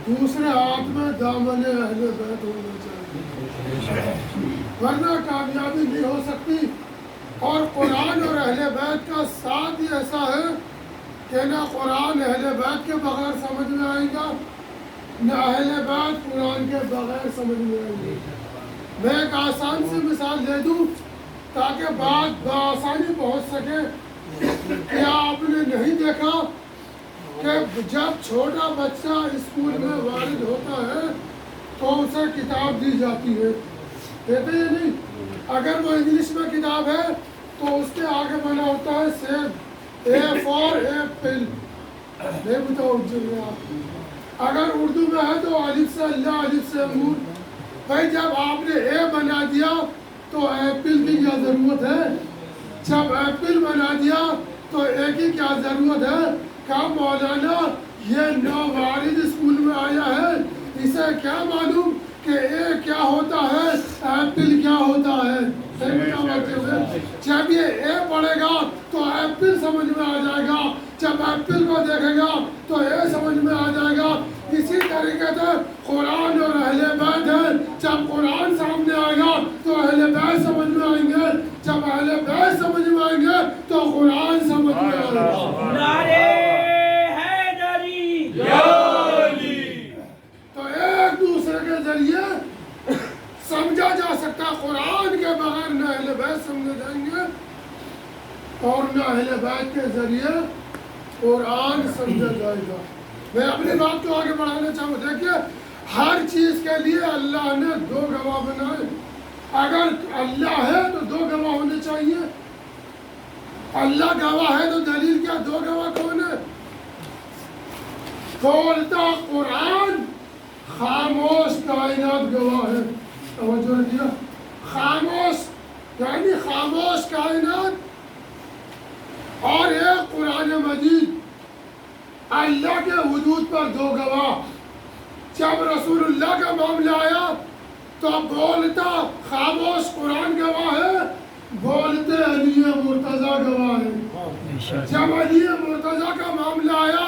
دوسرے ہاتھ میں دامن اہل بیت ہونا چاہیے، ورنہ کامیابی نہیں ہو سکتی۔ اور قرآن اور اہل بیت کا ساتھ ہی ایسا ہے کہ نہ قرآن اہل بیت کے بغیر سمجھ میں آئے گا، نہ اہل بیت قرآن کے بغیر سمجھ میں آئے گی۔ میں ایک آسان سی مثال دے دوں تاکہ بات بآسانی پہنچ سکے۔ کیا آپ نے نہیں دیکھا کہ جب چھوٹا بچہ اسکول میں وارد ہوتا ہے تو اسے کتاب دی جاتی ہے، دیتے یا نہیں؟ اگر وہ انگلش میں کتاب ہے تو اس کے آگے بنا ہوتا ہے سیب، اے فار ایپل، نہیں بتاؤ آپ۔ اگر اردو میں ہے تو الف سے اللہ، الف سے انگور۔ بھائی جب آپ نے اے بنا دیا تو ایپل کی کیا ضرورت ہے؟ جب ایپل بنا دیا تو اے کی کیا ضرورت ہے؟ کہا مولانا یہ نووارد اسکول میں آیا ہے، اسے کیا معلوم کہ اے کیا ہوتا ہے، ایپل کیا ہوتا ہے؟ جب یہ اے پڑھے گا تو ایپل سمجھ میں آ جائے گا، جب ایپل کو دیکھے گا تو اے سمجھ میں آ جائے گا۔ اسی طریقے سے قرآن اور اہل بیت ہے، جب قرآن سامنے آئے گا تو اہل بیت سمجھ میں آئیں گے، جب اہل بیت سمجھ میں آئیں گے تو قرآن سمجھ میں آئے گا۔ نعرے حیدری! تو ایک دوسرے کے ذریعے سمجھا جا سکتا، قرآن کے بغیر نہ اہل بیت سمجھے جائیں گے اور نہ اہل بیت کے ذریعے قرآن سمجھا جائے گا۔ میں اپنی بات کو آگے بڑھانا چاہوں، دیکھیے ہر چیز کے لیے اللہ نے دو گواہ بنائے۔ اگر اللہ ہے تو دو گواہ ہونے چاہیے۔ اللہ گواہ ہے تو دلیل کیا؟ دو گواہ کون ہے؟ بولتا قرآن، خاموش کائنات گواہ ہے۔ توجہ دیا، خاموش یعنی خاموش کائنات اور ایک قرآن مجید۔ اللہ کے حدود پر دو گواہ۔ جب رسول اللہ کا معاملہ آیا تو بولتا خاموش قرآن گواہ ہے، بولتے علی مرتضیٰ گواہ ہے۔ جب علی مرتضیٰ کا معاملہ آیا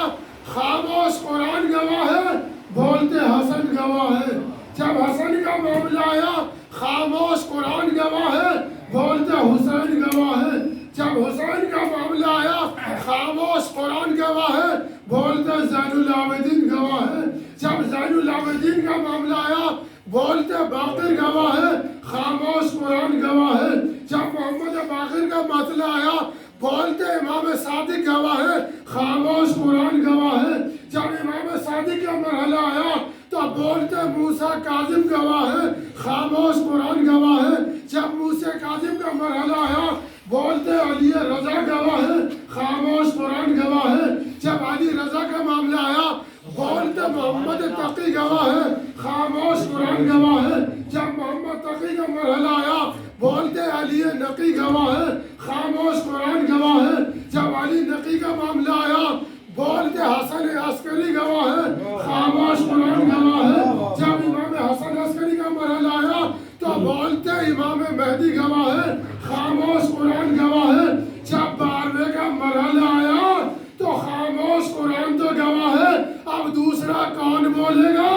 خاموش قرآن گواہ ہے، بولتے حسن گواہ ہے۔ جب حسن کا معاملہ آیا خاموش قرآن گواہ ہے، بولتے حسین گواہ ہے۔ جب حسین کا معاملہ آیا خاموش قرآن گواہ ہے، بولتے زین العابدین گواہ ہے۔ جب زین العابدین کا معاملہ آیا بولتے باقر گواہ ہے، خاموش قرآن گواہ ہے۔ جب محمد باقر کا مسئلہ آیا بولتے امام صادق گواہ ہے، خاموش قرآن گواہ ہے۔ جب امام صادق کا مرحلہ آیا تو بولتے موسیٰ کاظم گواہ ہے، خاموش قرآن گواہ ہے۔ جب موسیٰ کاظم کا مرحلہ آیا بولتے علی رضا گواہ ہے، خاموش قرآن گواہ ہے۔ جب علی رضا کا معاملہ آیا بولتے محمد تقی گواہ ہے، خاموش قرآن گواہ ہے۔ جب محمد تقی کا مرحلہ آیا بولتے علی نقی گواہ ہے، خاموش قرآن گواہ ہے۔ جب علی نقی کا معاملہ آیا بولتے حسن عسکری گواہ ہے، خاموش قرآن گواہ ہے۔ جب امام حسن عسکری کا مرحلہ آیا تو بولتے امام مہدی گواہ ہے، خاموش قرآن گواہ ہے۔ جب 12ویں کا مرحلہ آیا تو خاموش قرآن تو گواہ ہے، اب دوسرا کون بولے گا؟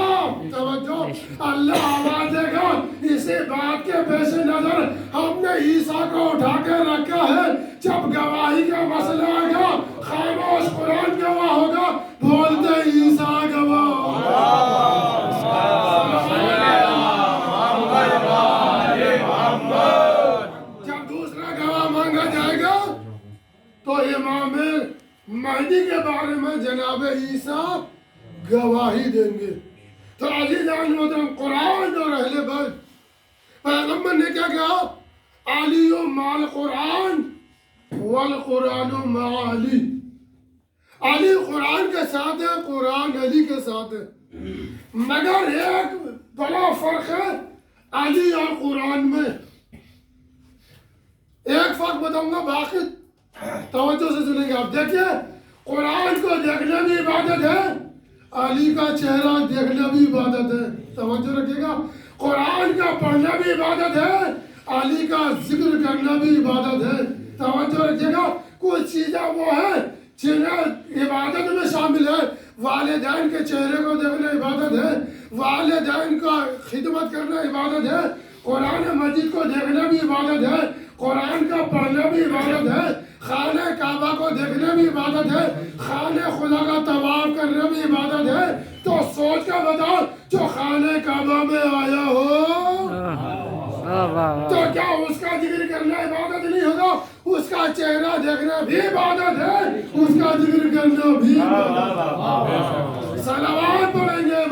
توجہ، اللہ آواز دے گا۔ اسی بات کے پیش نظر ہم نے عیسیٰ کو اٹھا کے رکھا ہے۔ جب گواہی کا مسئلہ آئے گا خاموش قرآن گواہ ہوگا، بولتے عیسیٰ گواہ۔ جب دوسرا گواہ مانگا جائے گا تو امام مہدی کے بارے میں جناب عیسیٰ گواہی دیں گے۔ تو عزیزان محترم، قرآن اور اہل بیت، پیغمبر نے کیا کہا؟ علی مع قرآن والقرآن مع علی۔ علی قرآن کے ساتھ ہے، قرآن علی کے ساتھ ہے، مگر ایک بڑا فرق ہے علی اور قرآن میں۔ ایک فرق بتاؤں گا، باقی توجہ سے سنیں گے آپ۔ دیکھیے قرآن کو دیکھنا بھی عبادت ہے، علی کا چہرہ دیکھنا بھی عبادت ہے۔ توجہ رکھیے گا، قرآن کا پڑھنا بھی عبادت ہے، علی کا ذکر کرنا بھی عبادت ہے۔ توجہ رکھیے گا، کچھ چیزیں وہ ہیں جنہیں عبادت میں شامل ہے، والدین کے چہرے کو دیکھنا عبادت ہے، والدین کا خدمت کرنا عبادت ہے، قرآن مجید کو دیکھنا بھی عبادت ہے، قرآن کا پڑھنا بھی عبادت ہے، خانہ کعبہ کو دیکھنا بھی عبادت ہے، خانہ خدا کا طواف کرنا بھی عبادت ہے۔ تو سوچ کر بتاؤ، جو خانہ کعبہ میں آیا ہو تو کیا اس کا ذکر کرنا عبادت نہیں ہوگا؟ اس کا چہرہ دیکھنا بھی عبادت ہے، اس کا ذکر کرنا بھی عبادت ہے۔ صلوات پڑھیں گے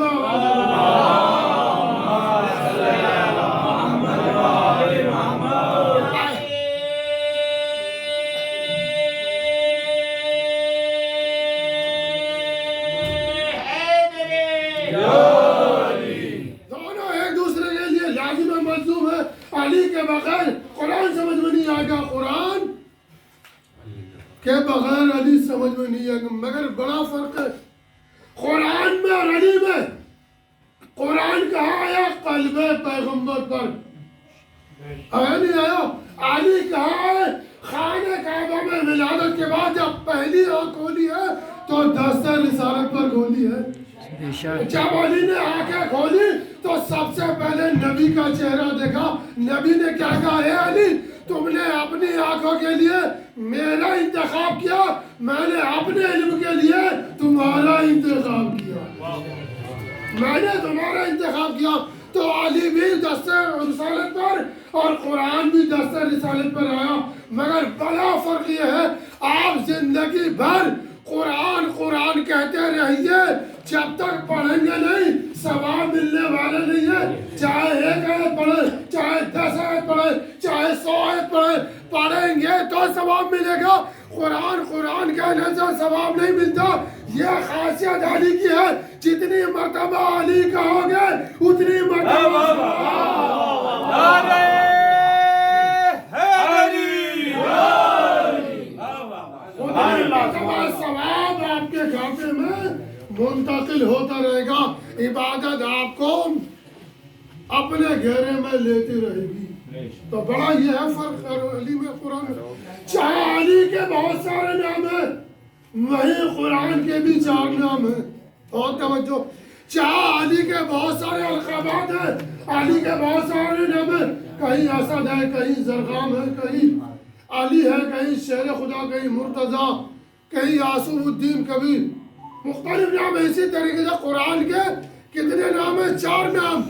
کہ بغیر علی سمجھ میں نہیں آئے گا، مگر بڑا فرق ہے قرآن میں اور علی میں۔ قرآن کہاں آیا؟ قلب پیغمبر پر آیا نہیں آیا؟ علی کہاں ہے؟ خانہ کعبہ میں ولادت کے بعد جب پہلی آنکھ کھولی ہے تو دستہ رسالت پر کھولی ہے۔ جب علی نے آنکھیں کھولی تو سب سے پہلے نبی کا چہرہ دیکھا۔ نبی نے کیا کہا؟ اے علی، تم نے اپنی آنکھوں کے لیے میرا انتخاب کیا، میں نے اپنے علم کے لیے تمہارا انتخاب کیا، میں نے تمہارا انتخاب کیا۔ تو علی بھی دستہ رسالت پر اور قرآن بھی دستہ رسالت پر آیا، مگر بڑا فرق یہ ہے آپ زندگی بھر قرآن قرآن کہتے رہیے، جب تک پڑھیں گے نہیں ثواب ملنے والا نہیں ہے۔ چاہے 1 آیت پڑھیں، چاہے 10 آیت پڑھیں، چاہے 100 آیت پڑھیں، پڑھیں گے تو ثواب ملے گا۔ قرآن قرآن کہنے سے ثواب نہیں ملتا۔ یہ خاصیت علی کی ہے، جتنی مرتبہ علی کہو گے اتنی مرتبہ ثواب آپ کے کھاتے میں منتقل ہوتا رہے گا۔ عبادت آپ کو اپنے گھیرے میں لیتی رہے گی۔ تو بڑا یہ ہے فرق علی میں قرآن۔ چاہے علی کے بہت سارے نام ہیں، وہی قرآن کے بھی 4 نام ہیں، اور توجہ۔ چاہے علی کے بہت سارے القابات ہیں، علی کے بہت سارے نام ہیں، کہیں اسد ہے، کہیں زرغام ہے، کہیں علی ہے، کہیں شیر خدا، کہیں مرتضیٰ، کہیں عاصم الدین کبیر، مختلف نام ہیں۔ اسی طریقے سے قرآن کے کتنے نام ہیں؟ 4 نام۔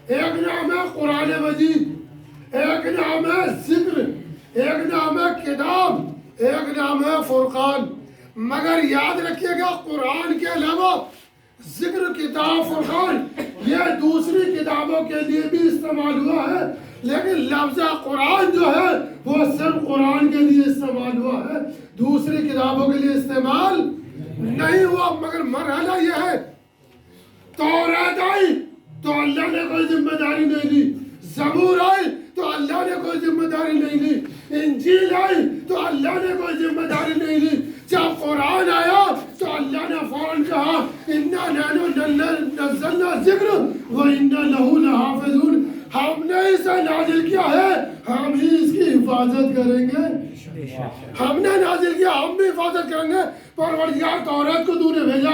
ایک نام ہے قرآن مجید، ایک نام ہے ذکر، ایک نام ہے کتاب، ایک نام ہے فرقان۔ مگر یاد رکھیے گا قرآن کے علاوہ ذکر، کتاب، فرقان یہ دوسری کتابوں کے لیے بھی استعمال ہوا ہے، لیکن لفظ قرآن جو ہے وہ صرف قرآن کے لیے استعمال ہوا ہے، دوسری کتابوں کے لیے استعمال نہیں ہوا۔ مگر مرحلہ یہ ہے، توریت آئی تو اللہ نے کوئی ذمہ داری نہیں لی، زبور آئی تو اللہ نے کوئی ذمہ داری نہیں لی، انجیل آئی تو اللہ نے کوئی ذمہ داری نہیں لی۔ جب قرآن آیا تو اللہ نے فوراً کہا اِنَّا نَحْنُ نَزَّلْنَا الذِّكْرَ وَإِنَّا لَهُ لَحَافِظُونَ، ہم نے اسے نازل کیا ہے، ہم ہی اس کی حفاظت کریں گے۔ ہم نے نازل کیا، ہم بھی حفاظت کریں گے۔ پروردگار توریت کو تو نے بھیجا،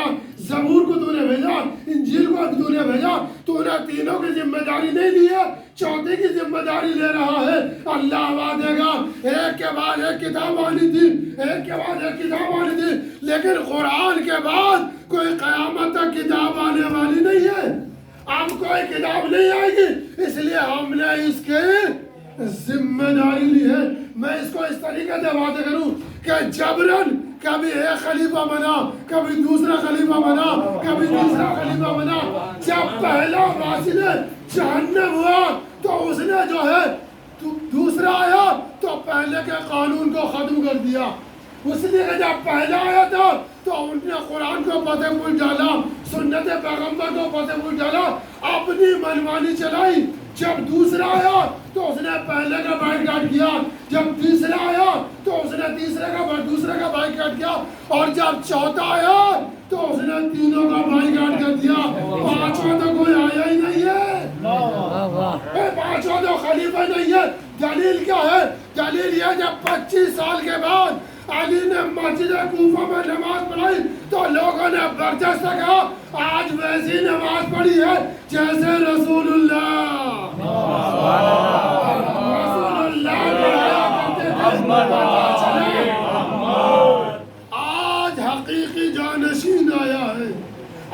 زبور کو تو نے بھیجا، انجیل کو تو نے بھیجا، تو نے تینوں کی ذمہ داری نہیں لی ہے، چوتھے کی ذمہ داری لے رہا ہے۔ اللہ وعدے گا ایک کے بعد ایک کتاب آنی تھی، ایک کے بعد ایک کتاب آنی تھی، لیکن قرآن کے بعد کوئی قیامت تک کتاب آنے والی نہیں ہے۔ اب کوئی کتاب نہیں آئے گی، اس لیے ہم نے اس کے ذمہ داری لی ہے۔ میں اس کو اس طریقے سے وعدہ کروں کہ جبراً کبھی ایک خلیفہ بنا، کبھی دوسرا خلیفہ بنا، کبھی تیسرا خلیفہ بنا۔ جب پہلا واصل جہنم ہوا تو اس نے جو ہے دوسرا آیا تو پہلے کے قانون کو ختم کر دیا۔ اس لیے جب پہلا آیا تھا تو ان نے قرآن کو پتہ پوچھ ڈالا، سنت پیغمبر کو پتہ پوچھ ڈالا، اپنی منمانی چلائی۔ جب دوسرا آیا تو اس نے پہلے کا بائیکاٹ کیا، جب تیسرا آیا تو اس نے دوسرے کا بائیکاٹ کیا، اور جب چوتھا آیا تو اس نے تینوں کا بائیکاٹ کر دیا۔ پانچواں تو کوئی آیا ہی نہیں ہے، پانچواں تو خلیفہ نہیں ہے۔ دلیل کیا ہے؟ دلیل یہ جب 25 سال کے بعد علی نے مسجد کوفہ میں نماز پڑھائی تو لوگوں نے برجستہ کہا آج ویسی نماز پڑھی ہے جیسے رسول اللہ پڑھایا کرتے تھے۔ آج حقیقی جانشین آیا ہے،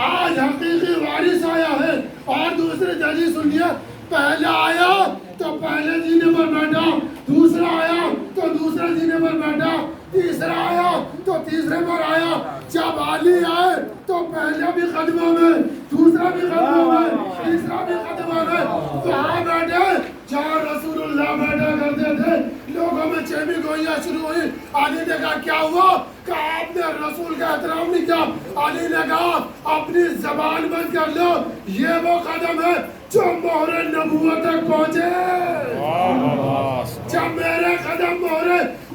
آج حقیقی وارث آیا ہے۔ اور دوسرے دلیل سنیے، پہلا آیا تو پہلے زینے پر بیٹھا، دوسرا آیا تو دوسرے زینے پر بیٹھا، تیسرا آیا تو تیسرے پر آیا۔ جب علی آئے تو پہلا بھی قدموں میں، دوسرا بھی قدموں میں، تیسرا بھی قدموں میں، وہاں بیٹھے جہاں رسول اللہ بیٹھا کرتے تھے۔ لوگوں میں چہمی گوئیاں شروع ہوئی۔ علی نے کہا کیا ہوا؟ کہا آپ نے رسول کا احترام نہیں کیا۔ علی نے کہا اپنی زبان بند کر لو، یہ وہ قدم ہے جو مہر نبوت تک پہنچے۔ جب میرے قدم مہر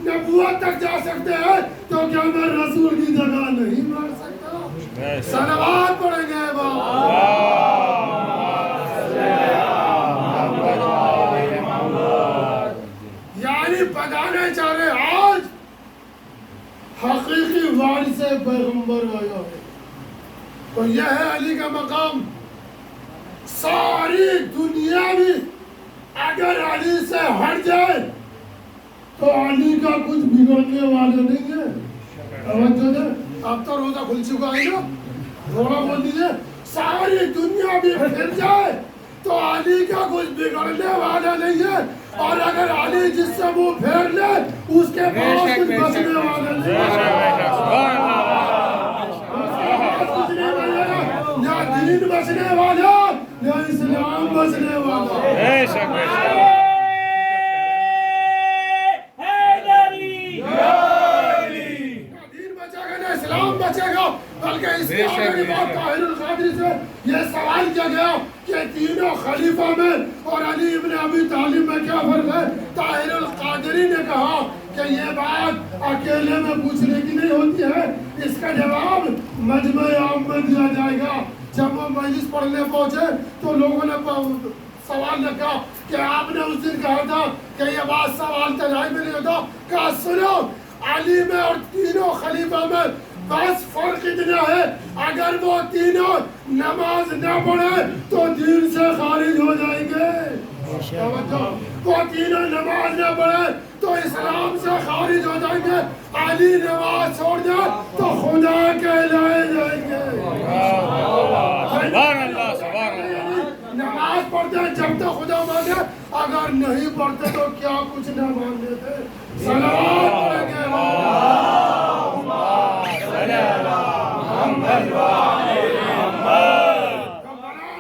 نبوت تک جا سکتے ہیں تو کیا میں رسول کی جگہ نہیں مار سکتا؟ صلوات پڑھیں گے یعنی بتانے چاہ رہے آج حقیقی وارث پیغمبر آیا ہے، تو یہ ہے علی کا مقام۔ ساری دنیا بھی اگر علی سے ہٹ جائے تو علی کا کچھ بگڑنے والا نہیں ہے۔ توجہ دے، اب تو روزہ کھل چکا ہے نا، تھوڑا بول دیجئے، ساری دنیا بھی پھر جائے تو علی کا کچھ بگڑنے والا نہیں ہے۔ اور اگر علی جس سے منہ پھیر لے اس کے پاس کچھ بچنے والا نہیں ہے۔ نہ دین بچنے والا، نہ اسلام بچنے والا۔ اسلام بچے گا، بلکہ اس کے آگے بات طاہر القادری سے یہ سوال کیا گیا کہ تینوں خلیفہ میں اور علی ابن ابی طالب میں کیا فرق ہے؟ طاہر القادری نے کہا کہ یہ بات اکیلے میں پوچھنے کی نہیں ہوتی ہے، اس کا جواب مجمع عام میں دیا جائے گا۔ جب وہ مجلس پڑھنے پہنچے تو لوگوں نے سوال رکھا کہ آپ نے اس دن کہا تھا کہ یہ بات سوال تنہائی میں نہیں ہوتا۔ کہا سنو، علی میں اور تینوں خلیفہ میں بس فرق اتنا ہے، اگر وہ تینوں نماز نہ پڑھے تو دین سے خارج ہو جائیں گے۔ وہ تینوں نماز نہ پڑھے تو اسلام سے خارج ہو جائیں گے۔ علی نماز چھوڑ جائے تو خدا کہلائے جائیں گے۔ نماز پڑھتے ہیں جب تک خدا مانے، اگر نہیں پڑھتے تو کیا کچھ نہ مانتے تھے۔ صلوات پڑھیں گے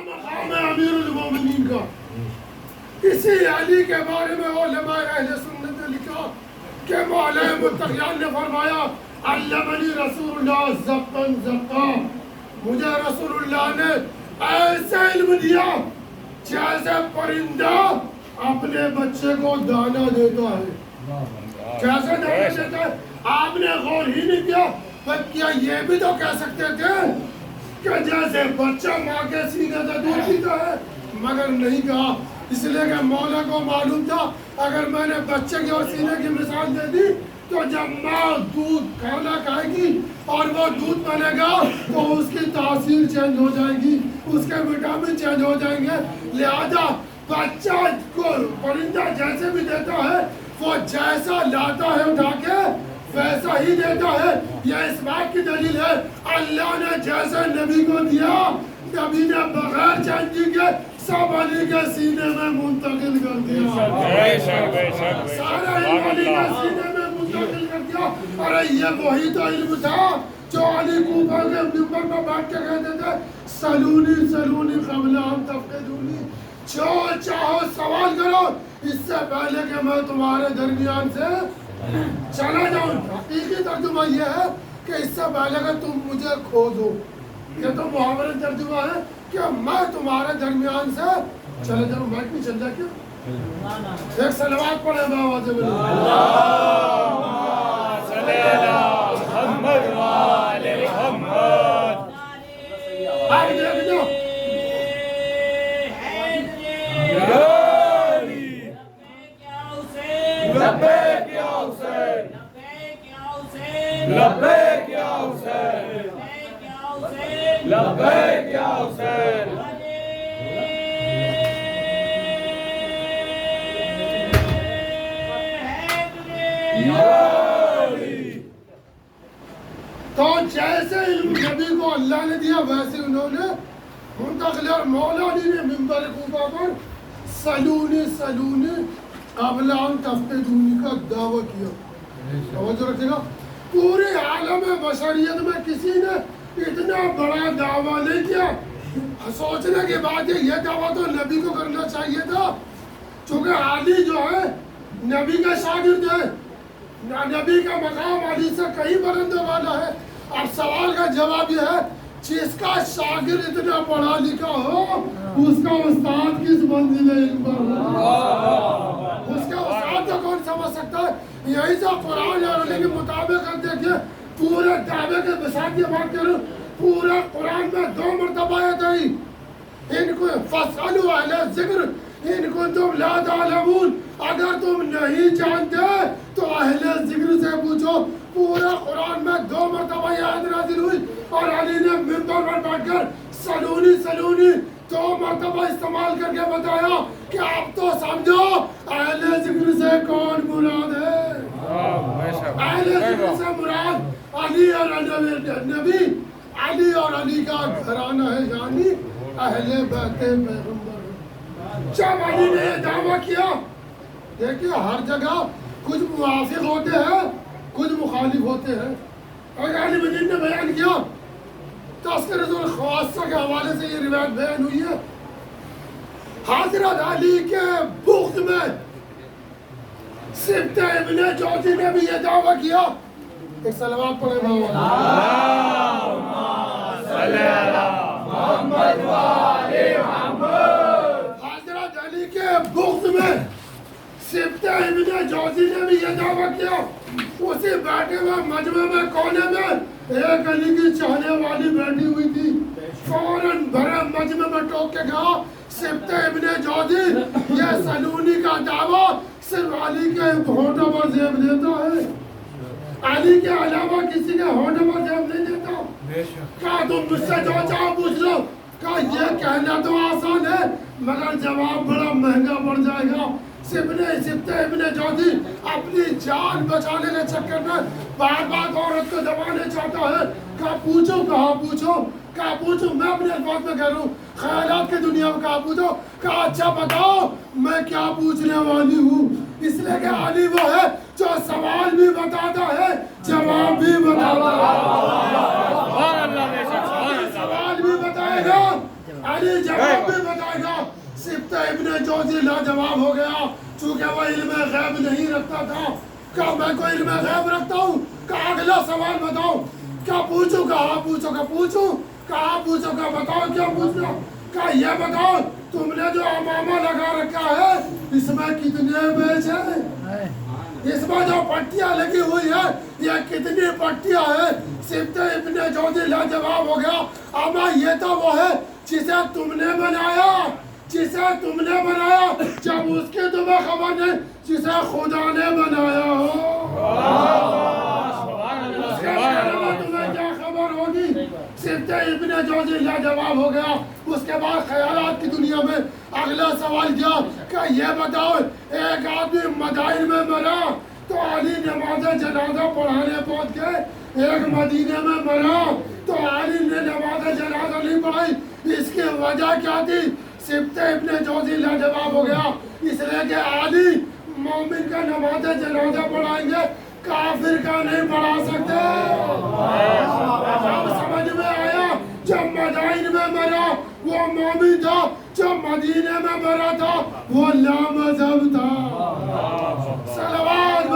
مقام امیر المومنین کا۔ اسی علی کے بارے میں علماء اہل سنت نے لکھا کہ مولا متقیان نے فرمایا علمنی رسول اللہ زبطن زبطا، مجھے رسول اللہ نے ایسا علم دیا جیسے پرندہ اپنے بچے کو دانا دیتا ہے۔ جیسے دانا دیتا ہے، آپ نے غور ہی نہیں کیا۔ کیا یہ بھی تو کہہ سکتے تھے کہ جیسے بچہ ماں کے سینے سے دودھ پیتا ہے، مگر نہیں کہا، اس لیے کہ مولا کو معلوم تھا اگر میں نے بچے کی اور سینے کی مثال دے دی تو جب ماں دودھ کھانا کھائے گی اور وہ دودھ بنے گا تو اس کی تاثیر چینج ہو جائے گی، اس کے وٹامن چینج ہو جائیں گے۔ لہذا بچہ کو پرندہ جیسے بھی دیتا ہے وہ جیسا لاتا ہے اٹھا کے ویسا ہی دیتا ہے۔ یہ اس بات کی دلیل ہے اللہ نے جیسے نبی کو دیا، نبی نے بغیر چینجی کے سب علی کے سینے میں منتقل کر دیا۔ سارا علم علی کے سینے میں منتقل کر دیا۔ ارے یہ وہی تو علم تھا جو علی کوفہ کے منبر پر بیٹھ کے کہتے تھے سلونی سلونی قبل ان تفقدونی، جو چاہو سوال کرو اس سے پہلے کہ میں تمہارے درمیان سے چلا جاؤں۔ حقیقی ترجمہ یہ ہے کہ اس سے پہلے کہ تم مجھے کھو دو، یہ تو محاورہ ترجمہ ہے کہ میں تمہارے درمیان سے چلے جاؤں۔ مائک نہیں چل جائے کیا؟ ایک صلوات پڑھے بابا سے بلو آپ دیکھ لو لبیک یا حسین، لبیک یا حسین، تو جیسے علم نبی کو اللہ نے دیا ویسے انہوں نے منتقل، اور مولا علی نے منبر کوفہ پر سلونی سلونی قبل ان تفتدونی کا دعویٰ کیا. توجہ رکھیے گا، پورے عالم بشریت میں کسی نے اتنا بڑا دعویٰ نہیں کیا. سوچنے کی بات ہے، یہ دعویٰ تو نبی کو کرنا چاہیے تھا، چونکہ علی جو ہے نبی کا شاگرد ہے، نبی کا مقام علی سے کہیں بلند والا ہے. اب سوال کا جواب یہ ہے، جس کا شاگرد اتنا پڑھا لکھا ہو اس کا استاد کس منزل علم پر ہو؟ اس کا استاد کو کون سمجھ سکتا ہے؟ یہی سے قرآن اور علی کے مطابق دیکھیں، پورے دعوے کے بساط یہ بات کروں، پورا قرآن میں 2 مرتبہ آیت آئی، ان کو فَاسْأَلُوا أَهْلَ الذِّكْرِ إِن كُنتُمْ لَا تَعْلَمُونَ، اگر تم نہیں جانتے تو اہل ذکر سے پوچھو. پورا قرآن میں 2 مرتبہ یہ آیت نازل ہوئی، اور علی نے منبر پر بیٹھ کر سلونی سلونی 2 مرتبہ استعمال کر کے بتایا کہ اب تو سمجھو اہل ذکر سے کون مراد ہے. اہل ذکر سے مراد علی اور نبی، علی اور علی کا گھرانہ ہے، یعنی اہل بیت پیغمبر. جب علی نے یہ دعویٰ کیا، دیکھیے ہر جگہ کچھ موافق ہوتے ہیں کچھ مخالف ہوتے ہیں. اور علی مدین نے بیان کیا، تذکرۃ الخواصہ کے حوالے سے یہ روایت بیان ہوئی ہے، حضرت علی کے بغض میں سبط ابن جوزی نے بھی یہ دعویٰ کیا. ایک صلوات پڑھے بابا، اللہم صلی علی محمد و آل محمد. حضرت علی کے بغض میں سبط ابن جوزی نے بھی یہ دعویٰ کیا. اسی بیٹھے ہوئے مجمع میں کونے میں ایک علی کی چاہنے والی بیٹھی ہوئی تھی، فوراً بھرے مجمع میں ٹوک کے کہا، سبط ابن جوزی یہ سلونی کا دعویٰ صرف علی کے ہونٹوں پر زیب دیتا ہے، علی کے علاوہ کسی کے ہونٹوں پر زیب نہیں دیتا. کہا تم مجھ سے جو چاہو پوچھ لو. کہا یہ کہنا تو آسان ہے مگر جواب بڑا مہنگا پڑ جائے گا. سبط ابن جوزی اپنی جان بچانے کے چکر میں بار بار عورت کو دبانے چاہتا ہے. کہا پوچھو، کہا پوچھو، کہا پوچھو، میں اپنے الفاظ میں کہہ رہا ہوں، خیالات کی دنیا میں کہا پوچھو. کہا اچھا بتاؤ میں کیا پوچھنے والی ہوں. اس لیے کہ علی وہ ہے جو سوال بھی بتاتا ہے جواب بھی بتاتا ہے. سوال بھی بتائے گا، علی جواب بھی بتائے گا. سبط ابن جوزی لاجواب ہو گیا، چونکہ وہ علم غیب نہیں رکھتا تھا. کہا میں کوئی علم غیب رکھتا ہوں؟ کہا اگلا سوال بتاؤ. کیا پوچھوں؟ کہا پوچھو. کہا پوچھوں؟ کہا پوچھو. کہا بتاؤ کیا پوچھنا. کہا یہ بتاؤ تم نے جو امامہ لگا رکھا ہے اس میں کتنے بیچ ہیں؟ اس میں جو پٹیاں لگی ہوئی ہے یہ کتنی پٹیاں ہیں؟ سبط ابن جوزی لاجواب ہو گیا. اما یہ تو وہ ہے جسے تم نے بنایا، جسے تم نے بنایا، جب اس کی تمہیں خبر نہیں جسے خدا نے بنایا ہو اس کے بارے میں تمہیں کیا خبر ہوگی. سبط ابن جوزی لاجواب ہو گیا. اس کے بعد خیالات کی دنیا میں اگلا سوال کیا کہ یہ بتاؤ ایک آدمی مدائن میں مرا تو علی نماز جنازہ پڑھانے پہنچ گئے، ایک مدینے میں مرا تو علی نے نماز جنازہ نہیں پڑھائی، اس کی وجہ کیا تھی؟ سبط ابن جوزی لاجواب ہو گیا، اس لیے کہ علی مومن کا نماز جنازہ پڑھائیں گے، کافر کا نہیں پڑھا سکتے. جب سمجھ میں آیا جب مدائن میں مرا وہ مومن تھا، جب مدینے میں مرا تھا وہ لامذہب تھا. صلوات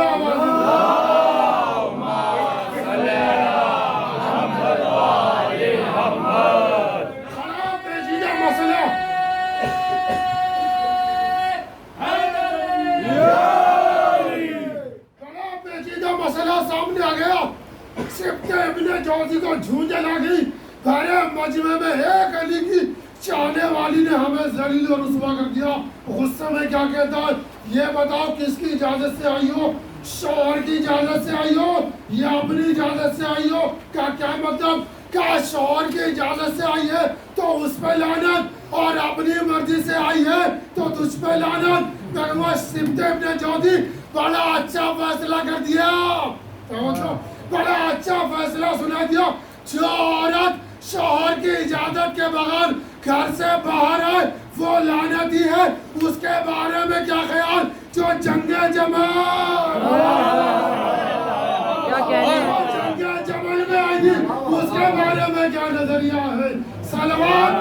سامنے آ گیا. سبط ابن جوزی کو جھونجے لگی، بھرے مجمع میں ایک علی کی چاہنے والی نے ہمیں ذلیل و رسوا کر دیا. غصے میں کیا کہتا ہے، یہ بتاؤ کس کی اجازت سے آئی ہو؟ شوہر کی اجازت سے آئی ہو یا اپنی اجازت سے آئی ہو؟ کیا مطلب؟ کیا شوہر کی اجازت سے آئی ہے تو اس پہ لعنت، اور اپنی مرضی سے آئی ہے تو تجھ پہ لعنت؟ پیغمبر سمت ابن جودی بڑا اچھا فیصلہ کر دیا، بڑا اچھا فیصلہ سنا دیا۔ جو عورت شوہر کی اجازت کے بغیر گھر سے باہر آئے وہ لعنتی ہے۔ اس کے بارے میں کیا خیال؟ جو جنگ جمل میں آئی تھی اس کے بارے میں کیا نظریہ ہے؟ صلوات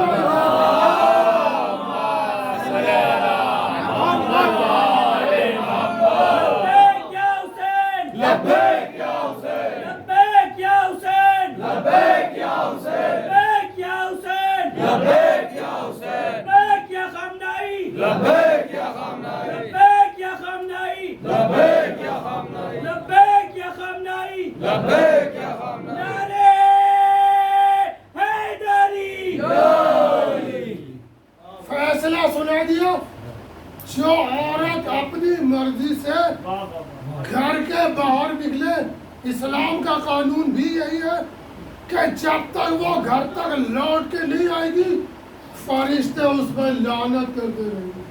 فیصلہ سنا دیا۔ جو عورت اپنی مرضی سے گھر کے باہر نکلے، اسلام کا قانون بھی یہی ہے کہ جب تک وہ گھر تک لوٹ کے نہیں آئے گی فرشتے اس پہ لعنت کرتے رہیں گے۔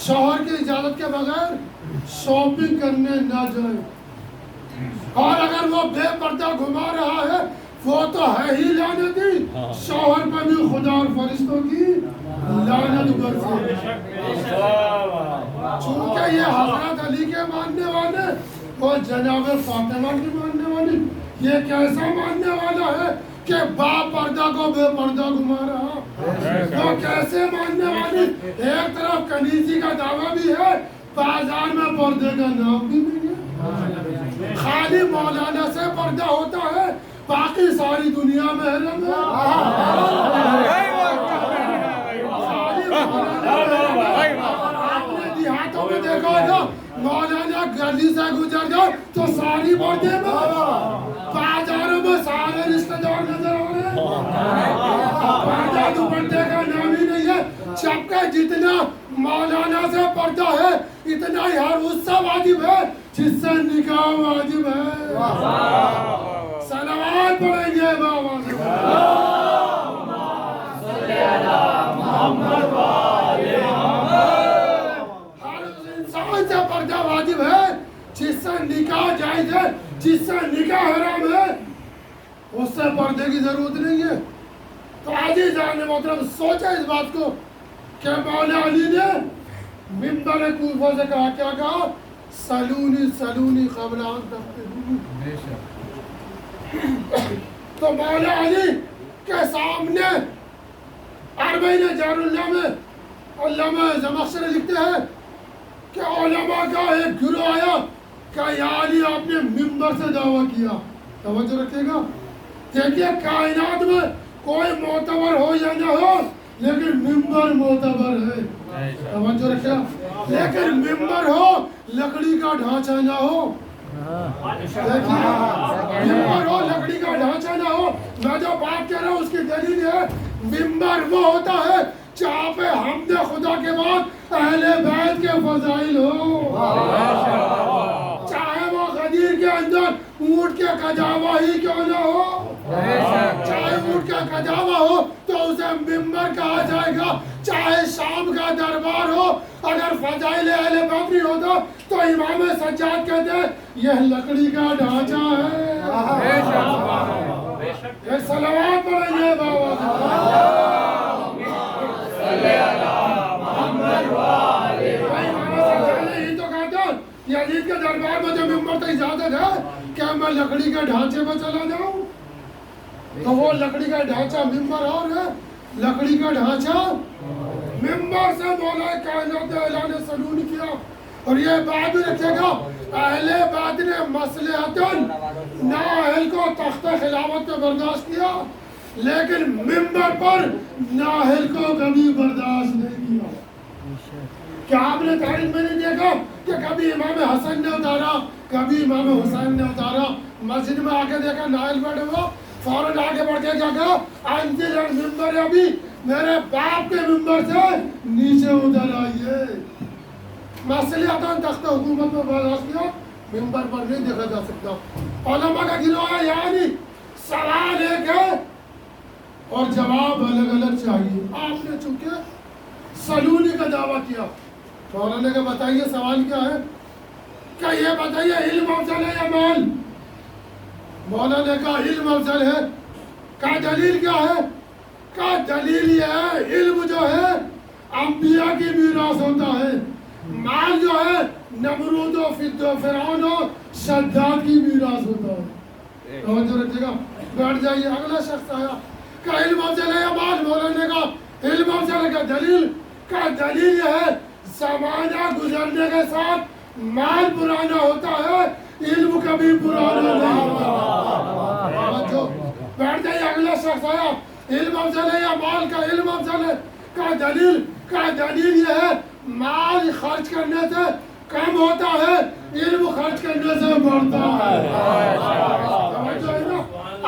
شوہر کی اجازت کے بغیر شاپنگ کرنے نہ جائے، اور اگر وہ بے پردہ گھما رہا ہے وہ تو ہے ہی لعنتی، شوہر پہ بھی خدا اور فرشتوں کی لعنت برسے۔ چونکہ یہ حضرت علی کے ماننے والے اور جناب فاطمہ کے ماننے والے، یہ کیسا ماننے والا ہے کہ با پردہ کو بے پردہ گھما رہا؟ وہ کیسے ماننے والے؟ ایک طرف کنیزی کا دعویٰ بھی ہے، بازار میں پردے کا نام بھی نہیں ہے، خالی مولانا سے پردہ ہوتا ہے، باقی ساری دنیا میں حرم ہے۔ آپ نے دیہاتوں میں دیکھا ہوگا مولانا گلی سے گزر جائے تو ساری پردے میں، بازاروں میں سارے رشتہ دار نظر آ رہے ہیں، پردہ دوپٹے کا نام ہی نہیں ہے۔ جبکہ جتنا مولانا سے پردہ ہے اتنا ہی ہر اس سے واجب ہے جس سے نکاح واجب ہے۔ صلوات پڑھیں گے بابا سے۔ ہر انسان سے پردہ واجب ہے جس سے نکاح جائز ہے، جس سے نکاح حرام ہے اس سے پردے کی ضرورت نہیں ہے۔ تو عزیزان محترم سوچا اس بات کو کہ مولا علی نے منبر کوفہ سے کہا، کیا کہا؟ سلونی سلونی قبل ان تفتنونی۔ تو مولا علی کے سامنے اربعین جار اللہ میں علامہ زمخشری لکھتے ہیں کہ علماء کا ایک گروہ آیا کہ یا علی آپ نے منبر سے دعویٰ کیا۔ توجہ رکھے گا، دیکھیے کائنات میں کوئی معتبر ہو یا نہ ہو لیکن منبر معتبر ہے۔ توجہ رکھے گا، لیکن منبر ہو لکڑی کا ڈھانچہ نہ ہو۔ ممبر ہو لکڑی کا ڈھانچہ نہ ہو۔ میں جو بات کہہ رہا ہوں اس کی دلیل ہے، ممبر وہ ہوتا ہے جہاں پہ حمد خدا کے بعد اہل بیت کے فضائل ہو، چاہے وہ غدیر کے اندر اونٹ کے قجاوہ ہی کیوں نہ ہو، چاہے اونٹ کا قجاوہ ہو تو اسے ممبر کہا جائے گا، چاہے شام کا دربار ہو اگر فضائل اہل بیت نہیں ہوتا تو امام سجاد کہتے ہیں یہ لکڑی کا ڈھانچہ ہے۔ یہ صلوات پڑھیں گے بابا۔ یہی تو کہتا ہوں یزید کے دربار میں جو ممبر تک اجازت ہے کہ میں لکڑی کے ڈھانچے میں چلا جاؤں، تو وہ لکڑی کا ڈھانچہ ممبر اور ہے، لکڑی کا ڈھانچہ ممبر سے مولا کائنات اعلان سلون کیا۔ اور یہ بات بھی رکھے گا، اہل بیت نے مصلحتاً نااہل کو تخت خلافت کو برداشت کیا لیکن ممبر پر نااہل کو کبھی برداشت نہیں کیا۔ کیا آپ نے تاریخ میں نہیں دیکھا کہ کبھی امام حسن نے اتارا، کبھی امام حسین نے اتارا، مسجد میں آکے دیکھا نااہل بیٹھے ہوا، فوراً آگے بڑھ کے کیا کہا، انزل المنبر ابی، میرے باپ کے ممبر سے نیچے اتر آئیے۔ مصلحتاً تخت حکومت میں برداشت کیا ممبر پر نہیں دیکھا جا سکتا۔ علماء کا گروہ ہے، یعنی سوال ایک ہے اور جواب الگ الگ چاہیے۔ آپ نے چونکہ سلونی کا دعویٰ کیا، مولانا نے کہا بتائیے سوال کیا ہے؟ کہ یہ بتائیے علم افضل ہے یا مال؟ مولانا نے کہا علم افضل ہے۔ کہا دلیل کیا ہے؟ کہا دلیل یہ ہے علم جو ہے انبیاء کی میراث ہوتا ہے، مال جو ہے نمرود و فرعون و شداد کی میراث ہوتا ہے۔ توجہ رکھیے گا، بیٹھ جائیے۔ اگلا شخص آیا کہ علم افضل ہے یا مال؟ مولانا نے کہا علم افضل ہے۔ کا دلیل؟ کا دلیل یہ ہے زمانہ گزرنے کے ساتھ مال پرانا ہوتا ہے، علم کبھی پرانا نہیں ہوتا۔ بیٹھ جائیے۔ اگلا شخص آیا، علم افضل ہے یا مال؟ کا علم افضل ہے۔ کا دلیل؟ کا دلیل یہ ہے مال خرچ کرنے سے کم ہوتا ہے، علم خرچ کرنے سے بڑھتا ہے۔